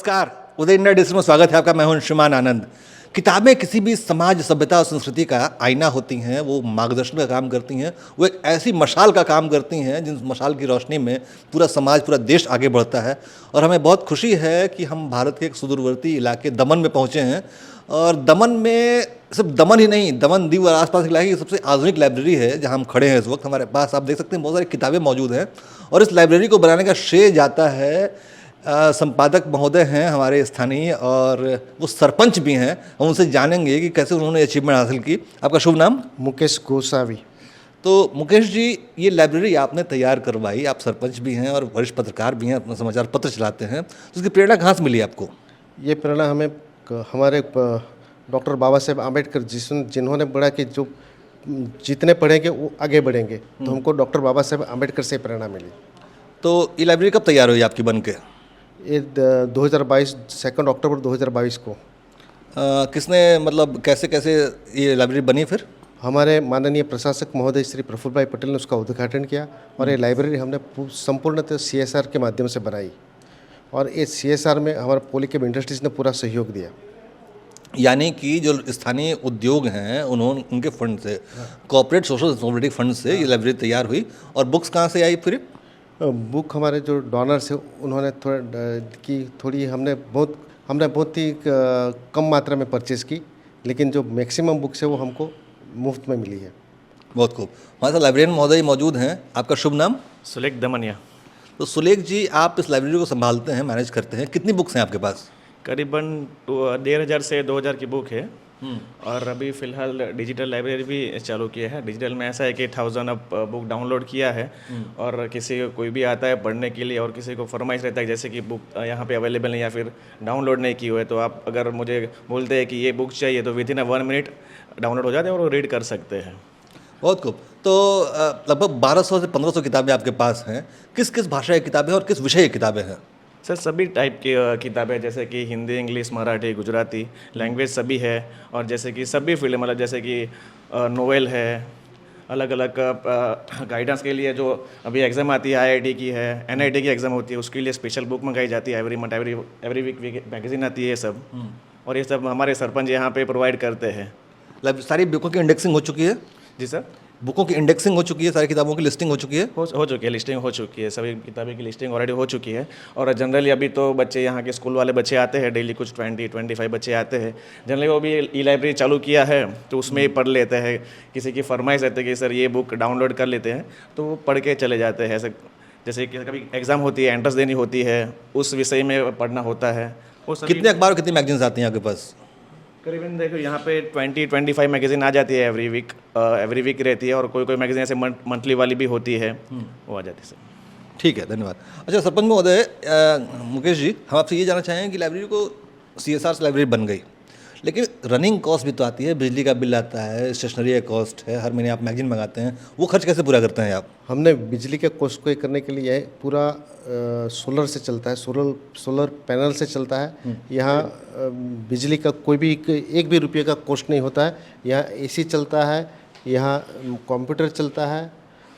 नमस्कार, उदय India digital में स्वागत है आपका। मैं हूं अंशुमान आनंद। किताबें किसी भी समाज, सभ्यता और संस्कृति का आईना होती हैं। वो मार्गदर्शन का काम करती हैं। वो एक ऐसी मशाल का काम करती हैं जिन मशाल की रोशनी में पूरा समाज, पूरा देश आगे बढ़ता है। और हमें बहुत खुशी है कि हम भारत के एक सुदूरवर्ती इलाके दमन में पहुँचे हैं। और दमन में सिर्फ दमन ही नहीं, दमन, दीव और आसपास के इलाके की सबसे आधुनिक लाइब्रेरी है जहाँ हम खड़े हैं इस वक्त। हमारे पास आप देख सकते हैं बहुत सारी किताबें मौजूद हैं। और इस लाइब्रेरी को बनाने का श्रेय जाता है संपादक महोदय हैं हमारे स्थानीय, और वो सरपंच भी हैं। हम उनसे जानेंगे कि कैसे उन्होंने अचीवमेंट हासिल की। आपका शुभ नाम? मुकेश गोसावी। तो मुकेश जी, ये लाइब्रेरी आपने तैयार करवाई, आप सरपंच भी हैं और वरिष्ठ पत्रकार भी हैं, अपना समाचार पत्र चलाते हैं, तो उसकी प्रेरणा कहाँ से मिली आपको? ये प्रेरणा हमें हमारे डॉक्टर बाबा साहेब आम्बेडकर जिन्होंने बोला कि जो जितने पढ़ेंगे वो आगे बढ़ेंगे, तो हमको डॉक्टर बाबा साहेब आम्बेडकर से प्रेरणा मिली। तो ये लाइब्रेरी कब तैयार हुई आपकी बन के? ये 2022 2 अक्टूबर 2022 को। किसने, मतलब कैसे कैसे ये लाइब्रेरी बनी फिर? हमारे माननीय प्रशासक महोदय श्री प्रफुल्ल भाई पटेल ने उसका उद्घाटन किया। और ये लाइब्रेरी हमने संपूर्णतः CSR के माध्यम से बनाई। और ये CSR में हमारा पॉलीकैब इंडस्ट्रीज़ ने पूरा सहयोग दिया। यानी कि जो स्थानीय उद्योग हैं उन्होंने, उनके फंड से, कॉर्पोरेट सोशल रिस्पॉन्सिबिलिटी फंड से ये लाइब्रेरी तैयार हुई। और बुक्स कहाँ से आई फिर? बुक हमारे जो डोनर्स है उन्होंने थोड़ी हमने बहुत ही कम मात्रा में परचेज़ की, लेकिन जो मैक्सिमम बुक्स है वो हमको मुफ्त में मिली है। बहुत खूब। हमारे साथ लाइब्रेरियन महोदय मौजूद हैं। आपका शुभ नाम? सुलेख दमनिया। तो सुलेख जी, आप इस लाइब्रेरी को संभालते हैं, मैनेज करते हैं। कितनी बुक्स हैं आपके पास? करीबन 1500 से 2000 की बुक है। और अभी फ़िलहाल डिजिटल लाइब्रेरी भी चालू किया है। डिजिटल में ऐसा है कि 1000 अब बुक डाउनलोड किया है। और किसी को कोई भी आता है पढ़ने के लिए और किसी को फरमाइश रहता है जैसे कि बुक यहाँ पे अवेलेबल नहीं या फिर डाउनलोड नहीं की हुई है, तो आप अगर मुझे बोलते हैं कि ये बुक चाहिए तो विदिन 1 मिनट डाउनलोड हो जाते हैं और वो रीड कर सकते हैं। बहुत खूब। तो लगभग 1200 से 1500 किताबें आपके पास हैं। किस किस भाषा की किताबें और किस विषय की किताबें हैं? सर सभी टाइप की किताबें, जैसे कि हिंदी, इंग्लिश, मराठी, गुजराती, लैंग्वेज सभी है। और जैसे कि सभी फील्ड, मतलब जैसे कि नोवेल है, अलग अलग गाइडेंस के लिए जो अभी एग्ज़ाम आती है, IIT की है, NIT की एग्ज़ाम होती है, उसके लिए स्पेशल बुक मंगाई जाती है। Every month, every week magazine आती है ये सब। और ये सब हमारे सरपंच यहाँ पे प्रोवाइड करते हैं। सारी बुकों की इंडेक्सिंग हो चुकी है? जी सर। बुकों की इंडेक्सिंग हो चुकी है, सारी किताबों की लिस्टिंग हो चुकी है? हो चुकी है, लिस्टिंग हो चुकी है, सभी किताबें की लिस्टिंग ऑलरेडी हो चुकी है। और जनरली अभी तो बच्चे यहाँ के स्कूल वाले बच्चे आते हैं, डेली कुछ 20-25 बच्चे आते हैं। जनरली वो भी ई-लाइब्रेरी चालू किया है तो उसमें ही पढ़ लेते हैं। किसी की फरमाइश रहती है कि सर ये बुक डाउनलोड कर लेते हैं, तो वो पढ़ के चले जाते हैं। ऐसे जैसे कि कभी एग्ज़ाम होती है, एंट्रेंस देनी होती है, उस विषय में पढ़ना होता है। वो कितने अखबार और कितनी मैगजीन्स आती हैं आपके पास? करीबन देखो यहाँ पे 20-25 मैगजीन आ जाती है एवरी वीक रहती है। और कोई कोई मैगजीन ऐसे मंथली वाली भी होती है, वो आ जाती है सर। ठीक है, धन्यवाद। अच्छा सरपंच महोदय, मुकेश जी, हम आपसे ये जानना चाहेंगे कि लाइब्रेरी को CSR से लाइब्रेरी बन गई, लेकिन रनिंग कॉस्ट भी तो आती है, बिजली का बिल आता है, स्टेशनरी का कॉस्ट है, हर महीने आप मैगजीन मंगाते हैं, वो खर्च कैसे पूरा करते हैं आप? हमने बिजली के कॉस्ट को करने के लिए पूरा सोलर से चलता है, सोलर पैनल से चलता है। यहाँ बिजली का कोई भी एक भी रुपये का कॉस्ट नहीं होता है। यहाँ AC चलता है, यहाँ कंप्यूटर चलता है,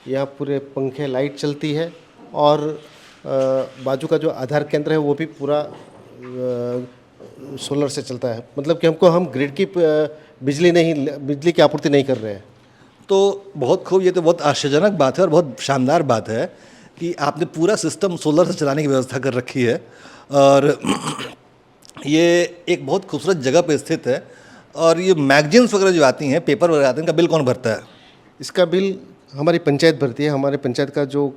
यहाँ पूरे पंखे, लाइट चलती है। और बाजू का जो आधार केंद्र है वो भी पूरा सोलर से चलता है। मतलब कि हम ग्रिड की बिजली की आपूर्ति नहीं कर रहे हैं। तो बहुत खूब, ये तो बहुत आश्चर्यजनक बात है और बहुत शानदार बात है कि आपने पूरा सिस्टम सोलर से चलाने की व्यवस्था कर रखी है। और ये एक बहुत खूबसूरत जगह पे स्थित है। और ये मैगजीन्स वगैरह जो आती हैं, पेपर वगैरह आते हैं, इनका बिल कौन भरता है? इसका बिल हमारी पंचायत भरती है। हमारे पंचायत का जो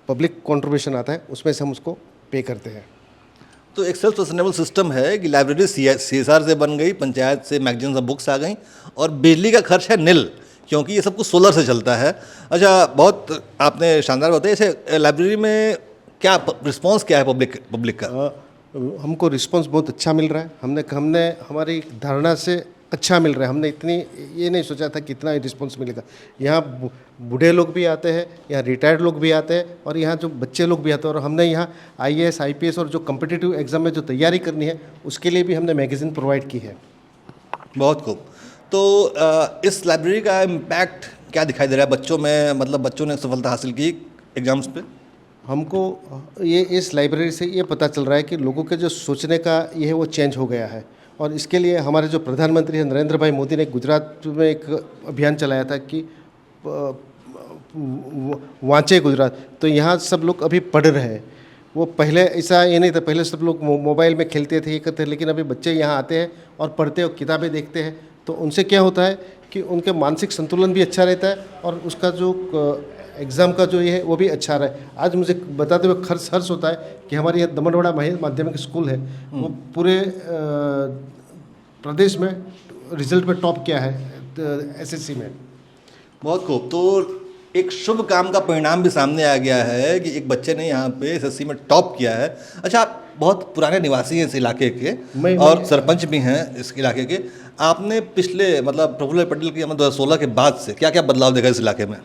पब्लिक कंट्रीब्यूशन आता है उसमें से हम उसको पे करते हैं। तो एक सेल्फ सस्टेनेबल सिस्टम है कि लाइब्रेरी CSR से बन गई, पंचायत से मैगजीन्स और बुक्स आ गई, और बिजली का खर्च है निल, क्योंकि ये सब कुछ सोलर से चलता है। अच्छा, बहुत आपने शानदार बताया। ऐसे लाइब्रेरी में क्या रिस्पांस क्या है पब्लिक का? हमको रिस्पांस बहुत अच्छा मिल रहा है। हमने हमारी धारणा से अच्छा मिल रहा है। हमने इतनी ये नहीं सोचा था कि इतना रिस्पांस मिलेगा। यहाँ बूढ़े लोग भी आते हैं, यहाँ रिटायर्ड लोग भी आते हैं, और यहाँ जो बच्चे लोग भी आते हैं। और हमने यहाँ IAS IPS और जो कम्पिटिटिव एग्ज़ाम में जो तैयारी करनी है उसके लिए भी हमने मैगज़ीन प्रोवाइड की है। बहुत खूब। तो इस लाइब्रेरी का इम्पैक्ट क्या दिखाई दे रहा है बच्चों में? मतलब बच्चों ने सफलता हासिल की एग्जाम्स पे? हमको ये इस लाइब्रेरी से ये पता चल रहा है कि लोगों के जो सोचने का ये है वो चेंज हो गया है। और इसके लिए हमारे जो प्रधानमंत्री हैं नरेंद्र भाई मोदी ने गुजरात में एक अभियान चलाया था कि वांचे गुजरात, तो यहाँ सब लोग अभी पढ़ रहे हैं। वो पहले ऐसा ये नहीं था, पहले सब लोग मोबाइल में खेलते थे, ये करते थे, लेकिन अभी बच्चे यहाँ आते हैं और पढ़ते हैं और किताबें देखते हैं, तो उनसे क्या होता है कि उनके मानसिक संतुलन भी अच्छा रहता है और उसका जो एग्ज़ाम का जो ये है वो भी अच्छा रहा है। आज मुझे बताते हुए हर्ष होता है कि हमारे यहाँ दमनवाड़ा माध्यमिक स्कूल है, वो पूरे प्रदेश में रिजल्ट में टॉप किया है एसएससी में। बहुत खूब। तो एक शुभ काम का परिणाम भी सामने आ गया है कि एक बच्चे ने यहाँ पे एसएससी में टॉप किया है। अच्छा, आप बहुत पुराने निवासी हैं इस इलाके के और सरपंच भी हैं इस इलाके के। आपने पिछले मतलब प्रफुल्ल पटेल की 2016 के बाद से क्या क्या बदलाव देखा इस इलाके में?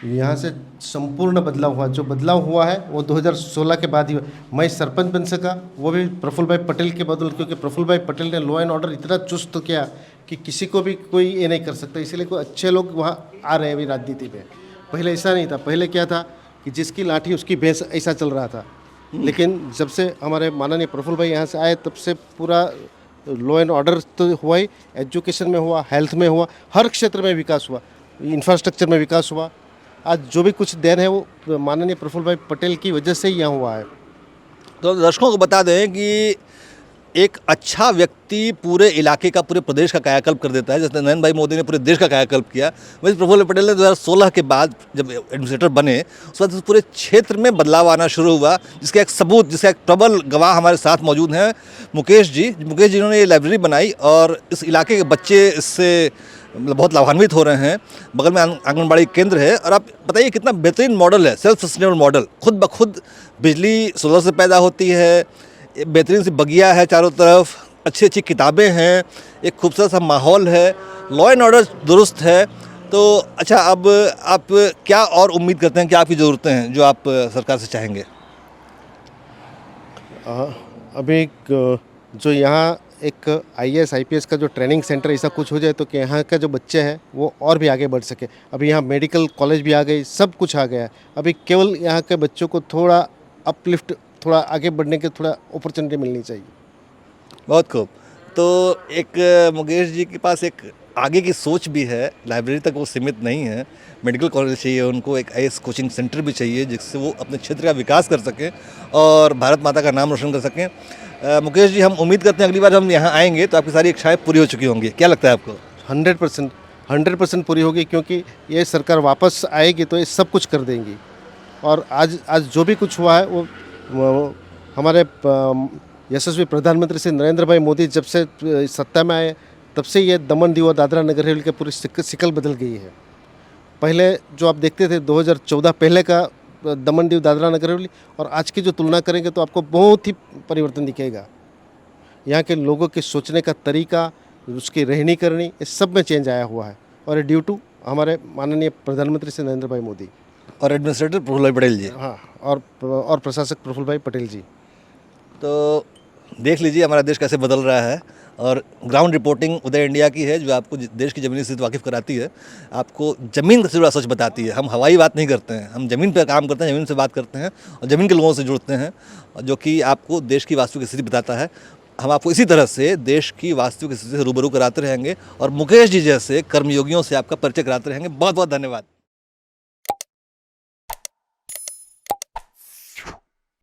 यहाँ से संपूर्ण बदलाव हुआ। जो बदलाव हुआ है वो 2016 के बाद ही हुआ। मैं सरपंच बन सका वो भी प्रफुल्ल भाई पटेल के बदौलत, क्योंकि प्रफुल्ल भाई पटेल ने लॉ एंड ऑर्डर इतना चुस्त किया कि किसी को भी कोई ये नहीं कर सकता। इसीलिए कोई अच्छे लोग वहाँ आ रहे हैं अभी राजनीति में। पहले ऐसा नहीं था, पहले क्या था कि जिसकी लाठी उसकी भैंस, ऐसा चल रहा था। लेकिन जब से हमारे माननीय प्रफुल्ल भाई यहाँ से आए तब से पूरा लॉ एंड ऑर्डर तो हुआ ही, एजुकेशन में हुआ, हेल्थ में हुआ, हर क्षेत्र में विकास हुआ, इंफ्रास्ट्रक्चर में विकास हुआ। आज जो भी कुछ देन है वो माननीय प्रफुल्ल भाई पटेल की वजह से ही यहाँ हुआ है। तो दर्शकों को बता दें कि एक अच्छा व्यक्ति पूरे इलाके का, पूरे प्रदेश का कायाकल्प कर देता है। जैसे नरेंद्र भाई मोदी ने पूरे देश का कायाकल्प किया, वैसे प्रफुल्ल पटेल ने 2016 के बाद जब एडमिनिस्ट्रेटर बने उस बाद पूरे क्षेत्र में बदलाव आना शुरू हुआ, जिसका एक सबूत, जिसका एक प्रबल गवाह हमारे साथ मौजूद हैं मुकेश जी। मुकेश जी ने ये लाइब्रेरी बनाई और इस इलाके के बच्चे इससे मतलब बहुत लाभान्वित हो रहे हैं। बगल में आंगनबाड़ी केंद्र है और आप बताइए कितना बेहतरीन मॉडल है, सेल्फ सस्टेनेबल मॉडल। खुद ब खुद बिजली सोलर से पैदा होती है, बेहतरीन सी बगिया है चारों तरफ, अच्छी अच्छी किताबें हैं, एक खूबसूरत सा माहौल है, लॉ एंड ऑर्डर दुरुस्त है। तो अच्छा, अब आप क्या और उम्मीद करते हैं कि आपकी ज़रूरतें हैं जो आप सरकार से चाहेंगे? अभी जो यहाँ एक आईएएस आईपीएस का जो ट्रेनिंग सेंटर ऐसा कुछ हो जाए तो कि यहाँ का जो बच्चे हैं वो और भी आगे बढ़ सके। अभी यहाँ मेडिकल कॉलेज भी आ गई, सब कुछ आ गया है। अभी केवल यहाँ के बच्चों को थोड़ा अपलिफ्ट, थोड़ा आगे बढ़ने की थोड़ा अपॉर्चुनिटी मिलनी चाहिए। बहुत खूब। तो एक मुकेश जी के पास एक आगे की सोच भी है, लाइब्रेरी तक वो सीमित नहीं है। मेडिकल कॉलेज चाहिए उनको, एक आईएएस कोचिंग सेंटर भी चाहिए जिससे वो अपने क्षेत्र का विकास कर सकें और भारत माता का नाम रोशन कर सकें। मुकेश जी, हम उम्मीद करते हैं अगली बार हम यहाँ आएंगे तो आपकी सारी इच्छाएं पूरी हो चुकी होंगी। क्या लगता है आपको? 100% पूरी होगी, क्योंकि ये सरकार वापस आएगी तो ये सब कुछ कर देंगी। और आज जो भी कुछ हुआ है वो हमारे यशस्वी प्रधानमंत्री श्री नरेंद्र भाई मोदी जब से सत्ता में आए तब से ये दमन दीव और दादरा नगर हवेली के पूरी शिकल बदल गई है। पहले जो आप देखते थे 2014 पहले का दमन दीव दादरा नगर हवेली और आज की जो तुलना करेंगे तो आपको बहुत ही परिवर्तन दिखेगा। यहाँ के लोगों के सोचने का तरीका, उसकी रहनी करनी, इस सब में चेंज आया हुआ है और ये ड्यू टू हमारे माननीय प्रधानमंत्री श्री नरेंद्र भाई मोदी और एडमिनिस्ट्रेटर प्रफुल्ल भाई पटेल जी। हाँ, और प्रशासक प्रफुल्ल भाई पटेल जी। तो देख लीजिए हमारा देश कैसे बदल रहा है और ग्राउंड रिपोर्टिंग उदय इंडिया की है जो आपको देश की ज़मीनी स्थिति वाकिफ़ कराती है, आपको ज़मीन से जुड़ा सच बताती है। हम हवाई बात नहीं करते हैं, हम ज़मीन पर काम करते हैं, ज़मीन से बात करते हैं और ज़मीन के लोगों से जुड़ते हैं, जो कि आपको देश की वास्तविक स्थिति बताता है। हम आपको इसी तरह से देश की वास्तविक स्थिति से रूबरू कराते रहेंगे और मुकेश जी जैसे कर्मयोगियों से आपका परिचय कराते रहेंगे। बहुत बहुत धन्यवाद।